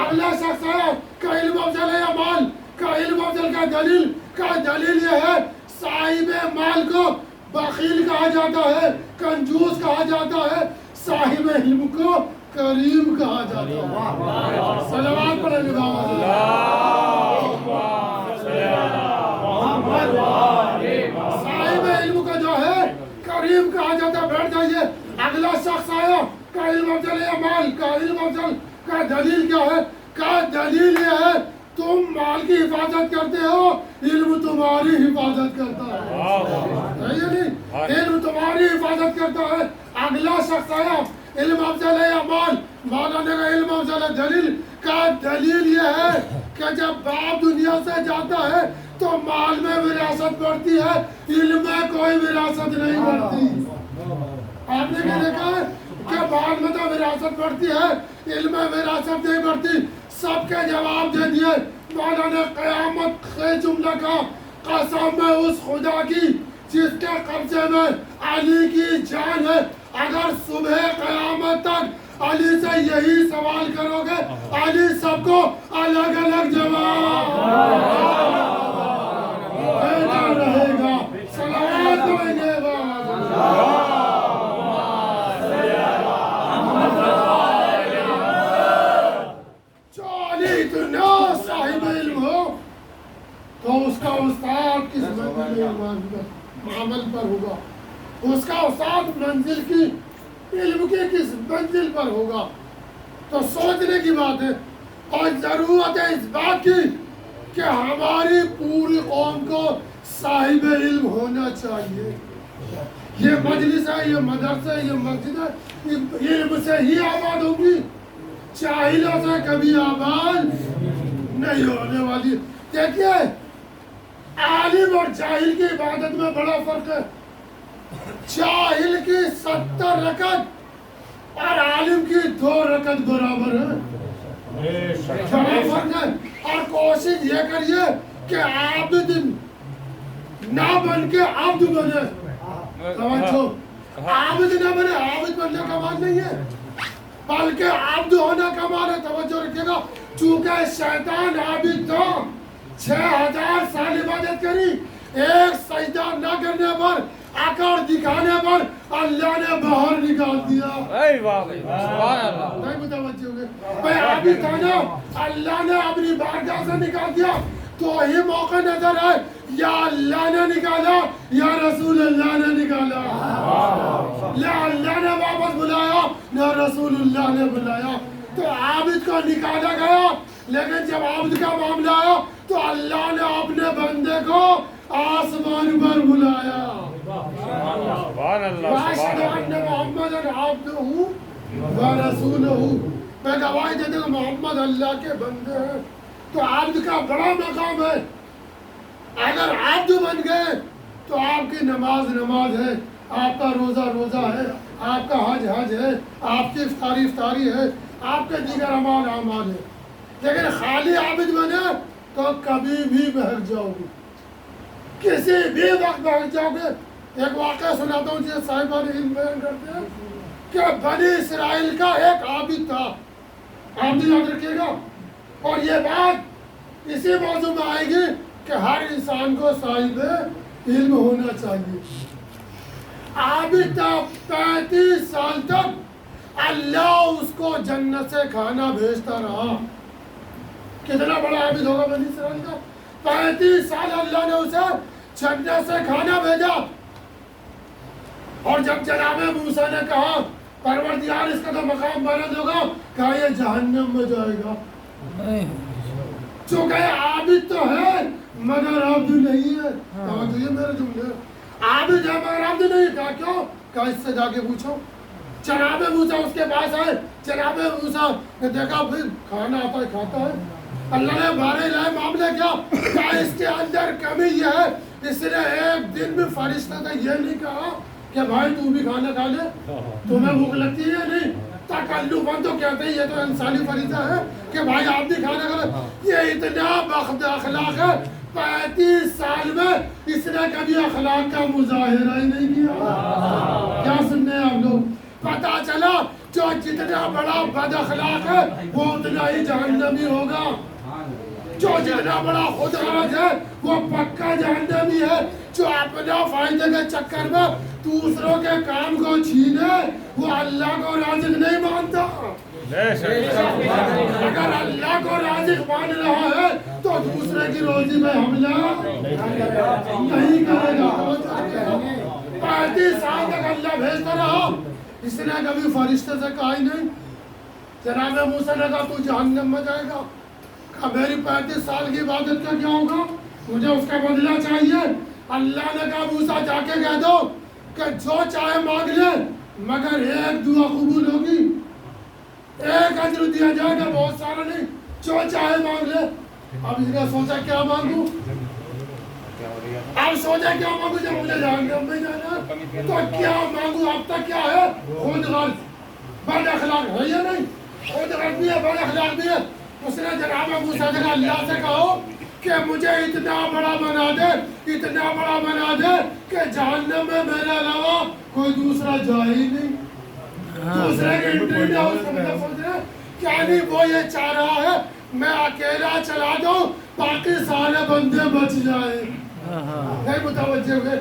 اگلا شخص آیا کہ علم افضل ہے یا مال؟ کا علم افضل۔ کا دلیل؟ کا دلیل یہ ہے صاحب مال کو بخیل کہا جاتا ہے، کنجوس کہا جاتا ہے، صاحب علم کو کریم کہا جاتا ہے۔ صلوات پڑھیں گے صاحب علم کا جو ہے کریم کہا جاتا ہے۔ بیٹھ جائیے۔ اگلا شخص آیا کہ علم افضل ہے یا مال؟ کا علم افضل۔ کا دلیل کیا ہے؟ کا دلیل یہ ہے تم مال کی حفاظت کرتے ہو، علم تمہاری حفاظت کرتا ہے۔ علم تمہاری حفاظت کرتا ہے۔ اگلا شخص آیا، علم افضل ہے یا مال؟ مولانا کا علم افضل ہے۔ دلیل؟ کا دلیل یہ ہے کہ جب باپ دنیا سے جاتا ہے تو مال میں وراثت بڑھتی ہے، علم میں کوئی وراثت نہیں بڑھتی۔ آپ نے کیا دیکھا ہے کہ مال میں تو وراثت بڑھتی ہے، علم میں وراثت نہیں بڑھتی۔ سب کے جواب دے دیے۔ مولانا نے قیامت کے جملہ کا قسم میں اس خدا کی جس کے قبضے میں علی کی جان ہے، اگر صبح قیامت تک علی سے یہی سوال کرو گے علی سب کو الگ الگ جواب دیتا رہے گا۔ صلوات پڑھیں گے صاحب علم ہو تو اس کا استاد کس عمل پر ہوگا، اس کا استاد منزل کی علم کی کس منزل پر ہوگا؟ تو سوچنے کی بات ہے اور ضرورت ہے اس بات کی کہ ہماری پوری قوم کو صاحب علم ہونا چاہیے۔ یہ مجلس ہے، یہ مدرسہ ہے، یہ مسجد ہے، علم سے ہی آباد ہوگی، جاہلوں سے کبھی آباد نہیں ہونے والی۔ دیکھیے عالم اور جاہل کی عبادت میں بڑا فرق ہے۔ جاہل کی 70 رکعت اور عالم کی 2 رکعت برابر ہے، بڑا فرق ہے۔ اور کوشش یہ کریے کہ عابد نہ بن کے عبد بنے۔ توجہ، عابد نہ بنے، عابد بننے کا مان نہیں ہے بلکہ عبد ہونا کا مان ہے۔ توجہ رکھیے گا، چونکہ شیطان عابد تھا، 6000 سال عبادت کری، ایک سجدہ نہ کرنے پر، اکڑ دکھانے پر اللہ نے باہر نکال دیا۔ نہیں متوجہ ہوگے بھائی، عابد تھا نا، اللہ نے اپنی بارگاہ سے نکال دیا، تو ہی موقع نظر آئے یا اللہ نے نکالا یا رسول اللہ نے نکالا، یا اللہ نے واپس بلایا یا رسول اللہ نے بلایا۔ تو عابد کو نکالا گیا، لیکن جب عابد کا معاملہ آیا تو اللہ نے اپنے بندے کو آسمان پر بلایا۔ وَأَشْهَدُ أَنَّ مُحَمَّدًا عَبْدُهُ وَرَسُولُهُ، میں گواہی دیتا ہوں محمد اللہ کے بندے ہیں۔ تو عبد کا بڑا مقام ہے۔ اگر عبد بن گئے تو آپ کی نماز نماز ہے، آپ کا روزہ روزہ ہے، آپ کا حج حج ہے، آپ کی افطاری افطاری ہے، آپ کے دیگر اعمال اعمال ہے۔ لیکن خالی عابد بنے تو کبھی بھی بہک جاؤ گے، کسی بھی وقت بہک جاؤ گے۔ ایک واقعہ سناتا ہوں جسے صاحبان علم بیان کرتے ہیں کہ بنی اسرائیل کا ایک عابد تھا۔ عابد یاد رکھیے گا، اور یہ بات اسی موضوع میں آئے گی کہ ہر انسان کو صاحب علم ہونا چاہیے۔ عابد تھا، 35 سال تک اللہ اس کو جنت سے کھانا بھیجتا رہا. کتنا بڑا عابد ہوگا بنی اسرائیل کا؟ 35 سال اللہ نے اسے جنت سے کھانا بھیجا. اور جب جناب موسیٰ نے کہا پروردگار اس کا تو مقام بلند ہوگا، کہا یہ جہنم میں جائے گا. چونکہ عابد تو ہے مگر عبد نہیں ہے. یہ میرے جملے عابد ہے مگر عبد نہیں. کہا کیوں؟ کہا اس سے جا کے پوچھو. جناب موسیٰ اس کے پاس آئے. جناب موسیٰ نے دیکھا پھر کھانا آتا ہے کھاتا ہے. اللہ نے بارے لائے معاملہ کیا؟ کہا اس کے اندر کمی یہ ہے اس نے ایک دن میں فرشتہ تھا یہ نہیں کہا کہ بھائی تو بھی کھانا کھا لے، تمہیں بھوک لگتی ہے یا نہیں. تکلفاً تو کہتے ہیں یہ تو انسانی فریضہ ہے کہ بھائی آپ بھی کھانا کھا لے. یہ اتنا بخت اخلاق ہے 35 سال میں اس نے کبھی اخلاق کا مظاہرہ ہی نہیں کیا. کیا سننے ہیں آپ لوگ؟ پتا چلا جو جتنا بڑا بد اخلاق ہے وہ اتنا ہی جہنمی ہوگا. جو جتنا بڑا خود غرض ہے وہ پکا جہنمی ہے. جو اپنا فائدے کے چکر میں دوسروں کے کام کو چھینے وہ اللہ کو رازق نہیں مانتا. اگر اللہ کو رازق مان رہا ہے تو دوسرے کی روزی میں حملہ نہیں کرے گا. 35 سال تک اللہ بھیجتا رہا. اس نے کبھی فرشتے سے کہا ہی نہیں. جناب موسیٰ نے کہا تو جہنم میں جائے گا. کہا میری 35 سال کی عبادت کا کیا ہوگا؟ مجھے اس کا بدلہ چاہیے. اللہ نے کہا موسیٰ جا کے کہہ دو کہ جو چاہے مانگ لے مگر ایک دعا قبول ہوگی، ایک اجر دیا جائے گا، بہت سارا نہیں، جو چاہے مانگ لے. اب اس نے سوچا کیا مانگوں؟ اب سوچا کیا مانگوں جب مجھے جہنم میں جانا تو کیا مانگوں؟ اب تک کیا ہے؟ خود غرض بد اخلاق ہے یا نہیں؟ خود غرض بھی ہے بد اخلاق بھی ہے. اس نے جناب موسیٰ سے اللہ سے کہو کہ مجھے اتنا بڑا بنا دے، اتنا بڑا بنا دے کہ جہنم میں میرے علاوہ کوئی دوسرا جائے ہی نہیں. دوسرے کی انٹری نہ ہو. سمجھ رہے کیا نہیں؟ وہ یہ چاہ رہا ہے میں اکیلا چلا دوں باقی سارے بندے بچ جائیں. نہیں متوجہ ہوئے؟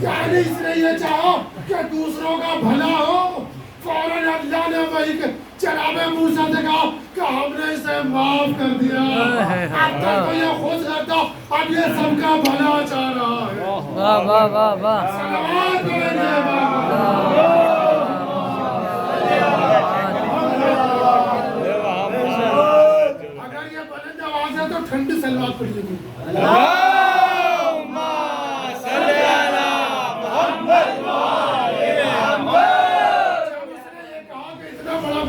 یعنی اس نے یہ چاہا کہ دوسروں کا بھلا ہو. فوراً اللہ نے وہی جناب موسیٰ سے کہا کہ ہم نے اسے معاف کر دیا. اب تک تو یہ خود کرتا، اب یہ سب کا بھلا چاہ رہا ہے. واہ واہ واہ واہ. صلوات علیہ اگر یہ بلند آواز ہے تو ٹھنڈی سلوات پڑھیے گی. اللہم صلی علی محمد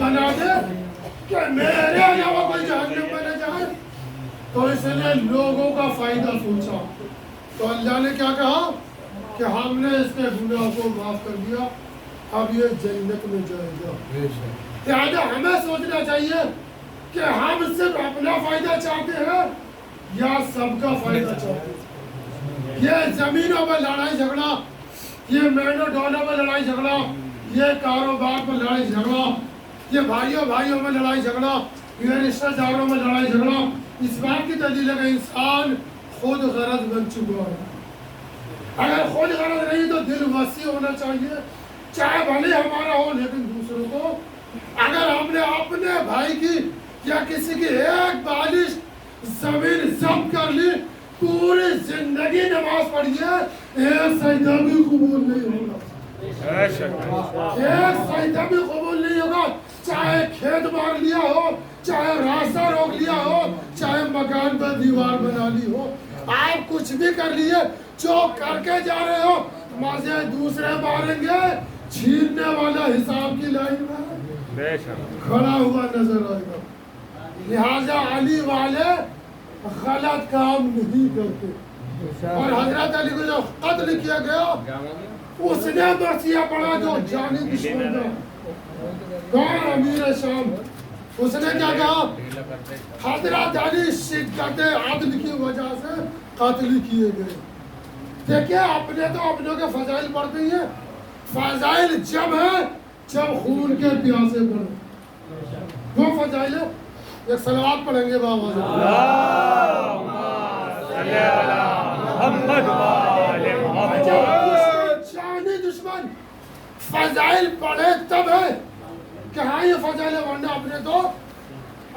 بنا دے کہ میرے علاوہ کوئی جہنم میں نہ جائے. تو اس نے لوگوں کا فائدہ سوچا تو اللہ نے کیا کہا کہ ہم نے اس کے گناہ کو معاف کر دیا، اب یہ جنت میں جائے گا. لہٰذا ہمیں سوچنا چاہیے کہ ہم صرف اپنا فائدہ چاہتے ہیں یا سب کا فائدہ چاہتے ہیں. یہ زمینوں میں لڑائی جھگڑا، یہ مینو ڈالوں میں لڑائی جھگڑا، یہ کاروبار میں لڑائی جھگڑا، یہ بھائیوں میں لڑائی جھگڑا، یہ رشتہ داروں میں لڑائی جھگڑا اس بات کی دلیل ہے کہ انسان خود غرض بن چکا ہے. اگر خود غرض نہیں تو دل وسیع ہونا چاہیے، چاہے بھلے ہمارا ہو لیکن دوسروں کو. اگر ہم نے اپنے بھائی کی یا کسی کی ایک بالش زمین ضبط کر لی، پوری زندگی نماز پڑھیے ایک سجدہ بھی قبول نہیں ہوگا. ایک سجدہ بھی قبول نہیں ہوگا. چاہے کھیت مار لیا ہو، چاہے راستہ روک لیا ہو، چاہے مکان پر دیوار بنا لی ہو، آپ کچھ بھی کر لیے، جو کر کے جا رہے ہو مزے دوسرے ماریں گے. چھیننے والا حساب کی لائن میں کھڑا ہوا نظر آئے گا. لہذا علی والے غلط کام نہیں کرتے. اور حضرت علی کو جو قتل کیا گیا اس نے مرثیہ پڑھا جو جانی دشمن تھا. کون؟ امیر شام. اس نے کیا کہا؟ حضرت علی شدت عدل کی وجہ سے قتل کیے گئے. دیکھیں اپنے تو اپنوں کے فضائل پڑھتے ہیں. فضائل جب ہے جب خون کے پیاسے پڑھیں. وہ فضائل ہے. ایک صلوات پڑھیں گے بابا. اللہم صلی علی محمد وآل محمد. جانی دشمن فضائل پڑھے تب ہے کہ ہاں یہ فضل ہے، ورنہ اپنے تو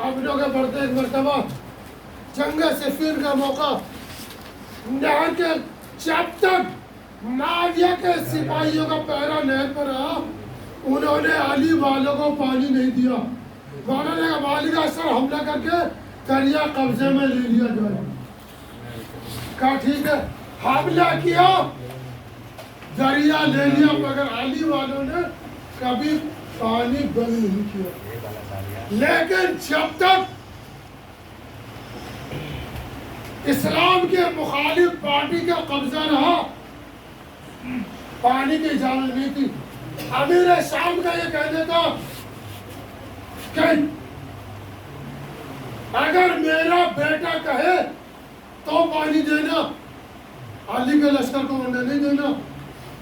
اپنوں کے بڑھتے ایک مرتبہ جنگ صفین کا موقع نہر کے جب تک معاویہ کے سپاہیوں کا پہرا نہر پر رہا انہوں نے علی والوں کو پانی نہیں دیا. انہوں نے علی کا سر حملہ کر کے دریا قبضے میں لے لیا جائے. کہا ٹھیک ہے، حملہ کیا، دریا لے لیا، مگر علی والوں نے کبھی پانی بند نہیں کیا. لیکن جب تک اسلام کے مخالف پارٹی کا قبضہ رہا پانی کی اجازت نہیں تھی. امیر شام کا یہ کہنا تھا کہ اگر میرا بیٹا کہے تو پانی دینا، علی کے لشکر کو انہیں نہیں دینا.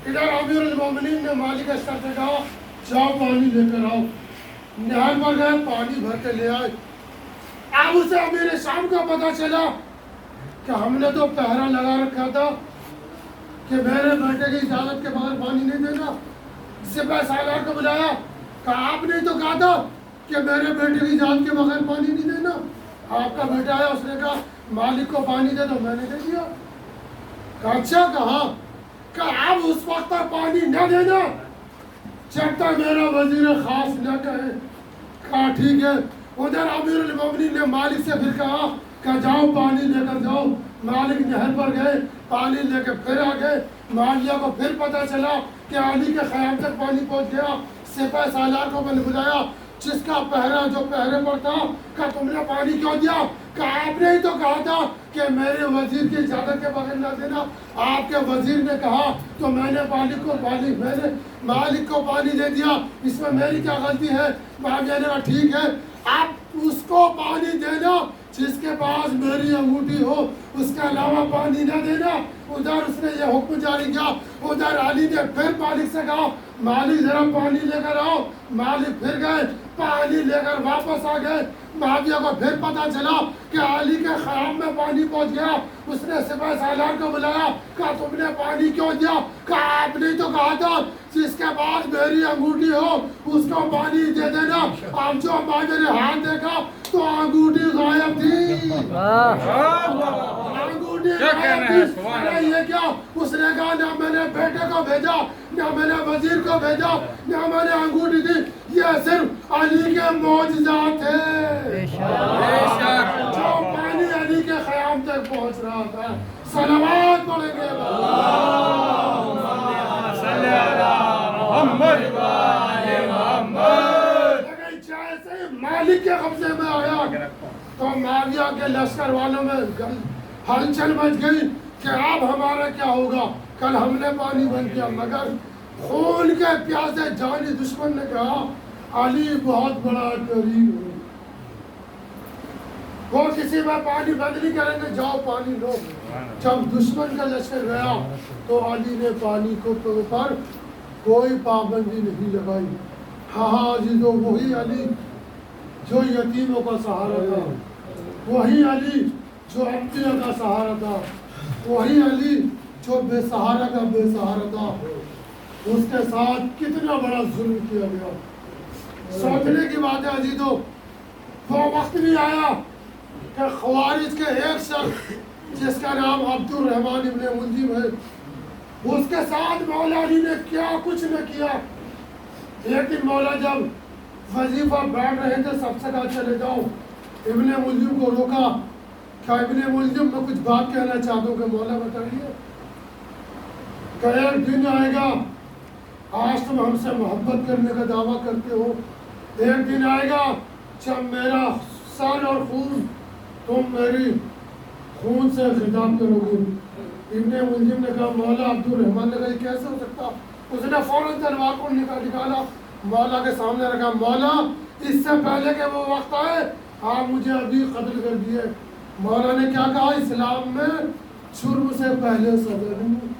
ادھر امیر المومنین نے مالک اشتر سے کہا جاؤ پانی لے کر آؤ. نہر پر گئے، پانی بھر کے لے آئے. اب اسے امیر شام کا پتہ چلا کہ ہم نے تو پہرا لگا رکھا تھا کہ میرے بیٹے کی اجازت کے بغیر پانی نہیں دینا. سپہ سالار کو بلایا، کہا آپ نے تو کہا تھا کہ میرے بیٹے کی اجازت کے بغیر پانی نہیں دینا. آپ کا بیٹا آیا، اس نے کہا مالک کو پانی دے، تو میں نے دے دیا. کہا اچھا، کہا کہ اب اس وقت تک پانی نہ دینا جب تک میرا وزیر خاص نہ کہے. کہا ٹھیک ہے. ادھر امیر المومنین نے مالک سے پھر کہا کہ جاؤ پانی لے کر جاؤ. مالک نہر پر گئے، پانی لے کے پھر آ گئے. معاویہ کو پھر پتہ چلا کہ علی کے خیام تک پانی پہنچ گیا. سپہ سالار کو میں نے بلایا جس کا پہرا جو پہرے پر تھا، کہ تم نے پانی کیوں دیا؟ کہ آپ نے ہی تو کہا تھا کہ میرے وزیر کی اجازت کے بغیر نہ دینا. آپ کے وزیر نے کہا تو میں نے مالک کو پانی دے دیا، اس میں میری کیا غلطی ہے؟ معاویہ نے کہا ٹھیک ہے، آپ اس کو پانی دینا جس کے پاس میری انگوٹھی ہو، اس کے علاوہ پانی نہ دینا. ادھر اس نے یہ حکم جاری کیا. ادھر علی نے پھر مالک سے کہا مالک ذرا پانی لے کر آؤ. مالک پھر گئے، پانی لے کر واپس آ گئے. معاویہ کو پھر پتہ چلا کہ علی کے خیام میں پانی پہنچ گیا. اس نے سپہ سالار کو بلایا، کہا تم نے پانی کیوں دیا؟ کہا آپ نے تو کہا تھا جس کے پاس میری انگوٹھی ہو اس کو پانی دے دینا. اب جو معاویہ نے ہاتھ دیکھا تو انگوٹھی غائب تھی. انگوٹھی غائب تھی. ارے یہ کیا؟ اس نے کہا نہ میں نے بیٹے کو بھیجا، نہ میں نے وزیر کو بھیجا، نہ میں نے انگوٹھی دی. یہ صرف علی کے معجزات تھے جو پانی علی کے خیام تک پہنچ رہا تھا. صلوات پڑھیں گے اللہم صلی علی محمد و آل محمد. لیکن جیسے مالک کے قبضے میں آیا تو معاویہ کے لشکر والوں میں ہلچل مچ گئی کہ اب ہمارا کیا ہوگا؟ کل ہم نے پانی بند کیا، مگر خون کے پیاسے جانی دشمن نے کہا علی بہت بڑا کریم ہے، وہ کسی میں پانی بند نہیں کریں گے، جاؤ پانی لو. جب دشمن کا لشکر گیا تو علی نے پانی کو پر کوئی پابندی نہیں لگائی. ہاں عزیزو، وہی علی جو یتیموں کا سہارا تھا، وہی علی جو انبیاء کا سہارا تھا، وہی علی جو بے سہارا کا بے سہارا تھا. اس کے ساتھ کتنا بڑا ظلم کیا گیا. سوچنے کی بات ہے عزیزو، وہ وقت بھی آیا کہ خوارج کے ایک شخص جس کا نام عبد الرحمن ابن ملجم ہے، اس کے ساتھ مولا علی نے کیا کچھ نہ کیا. ایک دن مولا جب وظیفہ بیٹھ رہے تھے، سب سے کہا چلے جاؤ. ابن ملجم کو روکا. کیا ابن ملجم میں کچھ بات کہنا چاہتا ہوں کہ مولا بتائیے. کہ ایک دن آئے گا، آج تم ہم سے محبت کرنے کا دعویٰ کرتے ہو، ایک دن آئے گا جب میرا سر اور خون تم میری خون سے خطاب کرو گے. ابن ملجم نے کہا مولا عبد الرحمن نے کہا یہ کیسے ہو سکتا؟ اس نے فوراً تلوار کو نکالا، مولا کے سامنے رکھا. مولا اس سے پہلے کہ وہ وقت آئے آپ مجھے ابھی قتل کر دیے. مولا نے کیا کہا؟ اسلام میں جرم سے پہلے سزا نہیں.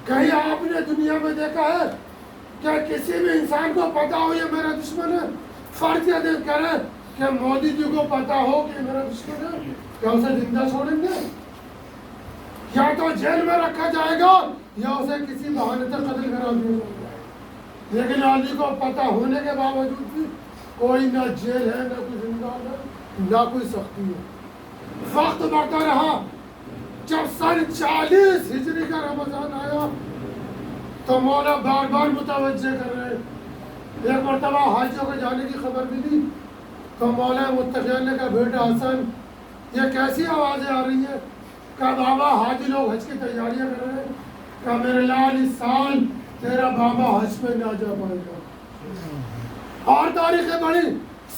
کہیں آپ نے دنیا میں دیکھا ہے کہ کسی بھی انسان کو پتا ہو یہ میرا دشمن ہے؟ فرض یہ کریں کہ مودی جی کو پتا ہو کہ میرا دشمن ہے، کیا اسے زندہ چھوڑیں گے؟ یا تو جیل میں رکھا جائے گا یا اسے کسی بہانے سے قتل کرا دیا جائے گا. لیکن علی کو پتہ ہونے کے باوجود بھی کوئی نہ جیل ہے، نہ کوئی زندان ہے، نہ کوئی سختی ہے۔ وقت بڑھتا رہا، جب سن 40 ہجری کا رمضان آیا تو مولا بار بار متوجہ کر رہے ہیں۔ ایک مرتبہ حاجیوں کے جانے کی خبر بھی دی تو مولا متقین نے کہا بیٹا حسن یہ کیسی آوازیں آ رہی ہیں؟ کہا بابا حاجی لوگ حج کی تیاریاں کر رہے ہیں۔ کہا میرے لال اس سال تیرا بابا حج پہ نہ جا پائے گا۔ اور تاریخیں بڑھی،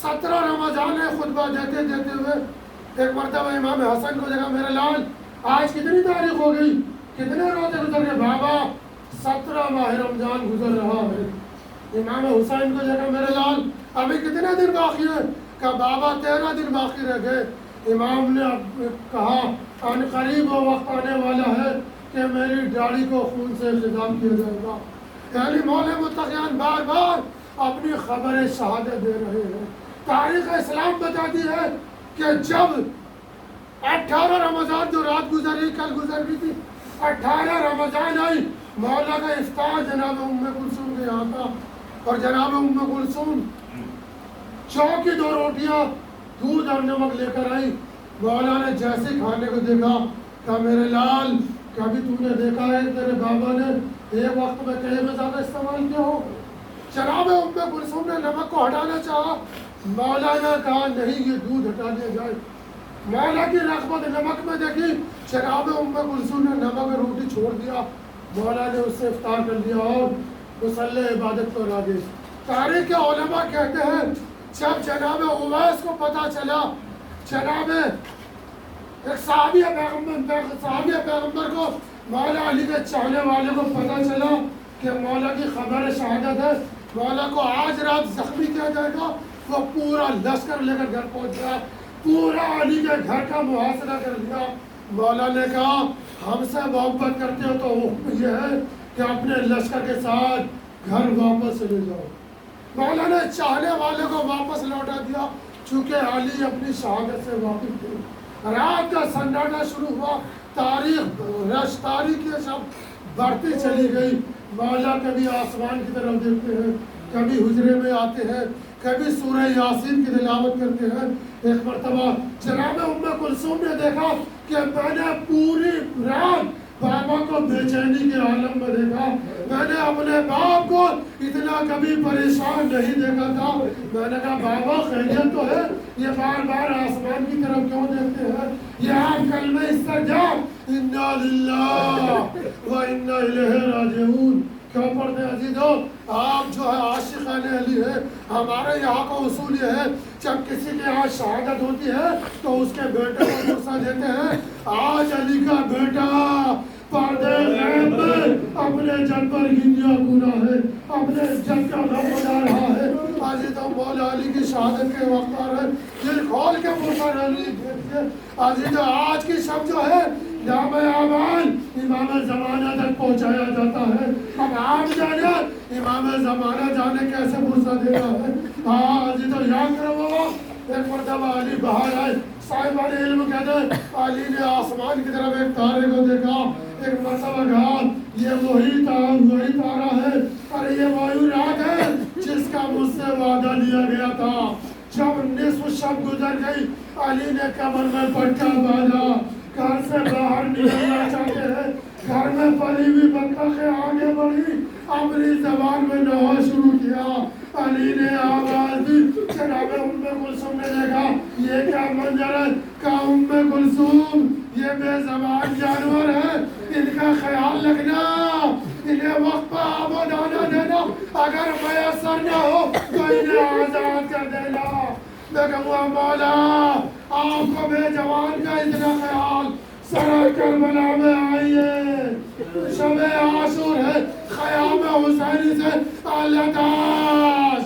17 رمضان ہے، خطبہ دیتے دیتے ہوئے ایک مرتبہ امام حسن کو دیکھا، میرے لال آج کتنی تاریخ ہو گئی، کتنے روزے گزر گئے؟ بابا 17 ماہ رمضان گزر رہا ہے۔ امام حسین کو دیکھا، میرے لال ابھی کتنے دن باقی ہیں؟ کہا بابا 13 دن باقی رہ گئے۔ امام نے کہا ان قریب وہ وقت آنے والا ہے کہ میری داڑھی کو خون سے خضاب کیا جائے گا۔ یعنی مولا متقیان بار بار اپنی خبر شہادت دے رہے ہیں۔ تاریخ اسلام بتاتی ہے کہ جب 18 رمضان جو رات گزری کل گزر گئی تھی، 18 رمضان آئی، مولا کا افطار جناب ام کلثوم کے یہاں تھا، اور جناب ام کلثوم 4 کی 2 روٹیاں دودھ اور نمک لے کر آئی۔ مولا نے جیسے کھانے کو دیکھا کہا میرے لال کبھی تو نے دیکھا ہے تیرے بابا نے ایک وقت میں کہے میں زیادہ استعمال کیا ہو؟ جناب ام کلثوم نے نمک کو ہٹانا چاہا، مولا نے کہا نہیں یہ دودھ ہٹا دیا جائے۔ مولا کی رغبت نمک میں دیکھی، جناب ام کلثوم نے نمک روٹی چھوڑ دیا، مولا نے اس سے افطار کر لیا اور مصلی عبادت پر آ گئے۔ تاریخ کے علماء کہتے ہیں جب جناب اویس کو پتہ چلا، جناب ایک صحابی پیغمبر کو مولا علی کے چاہنے والے کو پتہ چلا کہ مولا کی خبر شہادت ہے، مولا کو آج رات زخمی کیا جائے گا، وہ پورا لشکر لے کر گھر پہنچ گیا، پورا علی کے گھر کا محاصرہ کر دیا۔ مولا نے کہا ہم سے محبت کرتے ہو تو حکم یہ ہے کہ اپنے لشکر کے ساتھ گھر واپس چلے جاؤ۔ مولا نے چاہنے والے کو واپس لوٹا دیا، چونکہ علی اپنی شہادت سے واقف تھے۔ رات کا سناٹا شروع ہوا، تاریخ یہ سب بڑھتی چلی گئی۔ مولا کبھی آسمان کی طرف دیکھتے ہیں، کبھی حجرے میں آتے ہیں، کبھی سورہ یاسین کی تلاوت کرتے ہیں۔ ایک مرتبہ جناب ام کلثوم نے دیکھا کہ میں نے پوری رات بابا کو بے چینی کے عالم میں دیکھا، میں نے اپنے باپ کو اتنا کبھی پریشان نہیں دیکھا تھا۔ میں نے کہا بابا خیریت تو ہے، یہ بار بار آسمان کی طرف کیوں دیکھتے ہیں؟ یہ آپ کلمہ استرجاع انا للہ و انا الیہ راجعون کیوں پڑھتے ہیں عزیزو؟ آپ جو ہے عاشقان علی ہے، ہمارے یہاں کا اصول یہ ہے جب کسی کے یہاں شہادت ہوتی ہے تو اس کے بیٹے کو غصہ دیتے ہیں۔ آج علی کا بیٹا پردے غیب میں اپنے جن پر گنجیا گنا ہے، اپنے جن کا غم بنا رہا ہے۔ عزیزو مولا علی کی شہادت کے وقت آ رہے، دل کھول کے پوچھا علی دیکھیے عزیزو آج کی شب جو ہے جام اعمال امام زمانہ تک پہنچایا جاتا ہے۔ اب آپ جانے امام زمانہ جانے کیسے غصہ دینا ہے؟ ہاں عزیزو یاد کرو بابا، ایک مرتبہ علی باہر آئے، صاحبان علم کہتے ہیں علی نے آسمان کی طرف ایک تارے کو دیکھا، ایک مرتبہ کہا یہ وہی تارا ہے، ارے یہ وہی رات ہے جس کا مجھ سے وعدہ لیا گیا تھا۔ جب نصف شب گزر گئی، علی نے کمر میں پٹا باندھا، گھر سے باہر نکلنا چاہتے ہیں، گھر میں پلی ہوئی بطخیں آگے بڑھی، اپنی زبان میں نہا شروع کیا۔ علی نے آواز دی، جناب ام کلثوم نے دیکھا یہ کیا منظر ہے؟ کہا ام کلثوم یہ بے زبان جانور ہے، ان کا خیال رکھنا، انہیں وقت پر آب و دانہ دینا، اگر میسر نہ ہو تو انہیں آزاد کر دینا۔ میں کہوں مولا آپ کو بے جوان کا اتنا خیال، سرائے کربلا میں آئیے، شب عاشور ہے، خیام حسینی سے اللہ تاش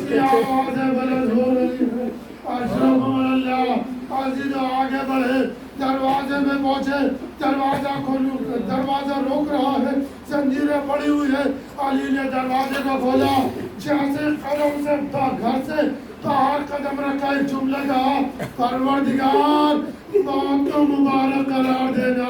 کی آوازیں بلند ہو رہی ہے۔ اشرف اللہ عزیز آگے بڑھے، دروازے میں پہنچے، دروازہ روک رہا ہے، زنجیریں پڑی ہوئی ہے۔ علی نے دروازے کو کھولا، جیسے قدم سے گھر سے باہر قدم رکھا، ایک جملہ کہا پروردگار موت کو مبارک قرار دینا،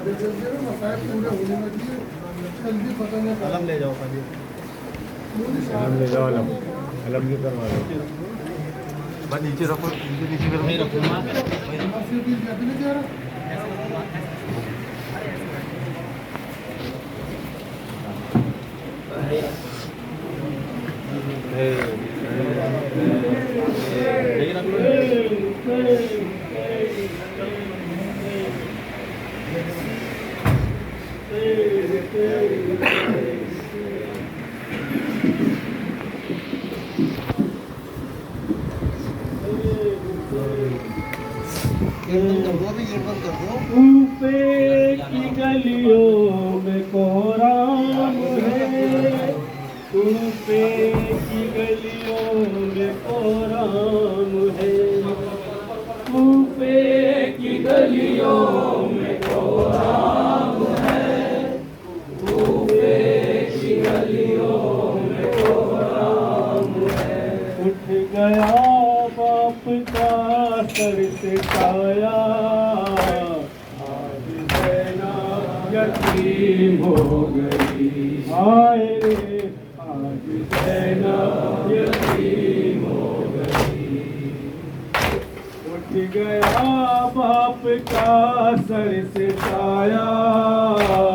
آگے چل کے نا مسائل پورے ہونے لگی ہے جلدی پتہ نہ علم لے جاؤ پہلے علم لے جاؤ علم کی کروا دو بس نیچے رکھو نیچے کرو نہیں رکھو کوفے کی گلیوں میں کوہرام ہے کوفے کی گلیوں میں کوہرام ہے کوفے کی گلیوں میں کوہرام ہے کوفے کی گلیوں میں کوہرام ہے اٹھ گیا باپ کا سر سے سایہ آج زینب یتیم ہو گئی ہائے رے آج زینب یتیم ہو گئی اٹھ گیا باپ کا سر سے سایہ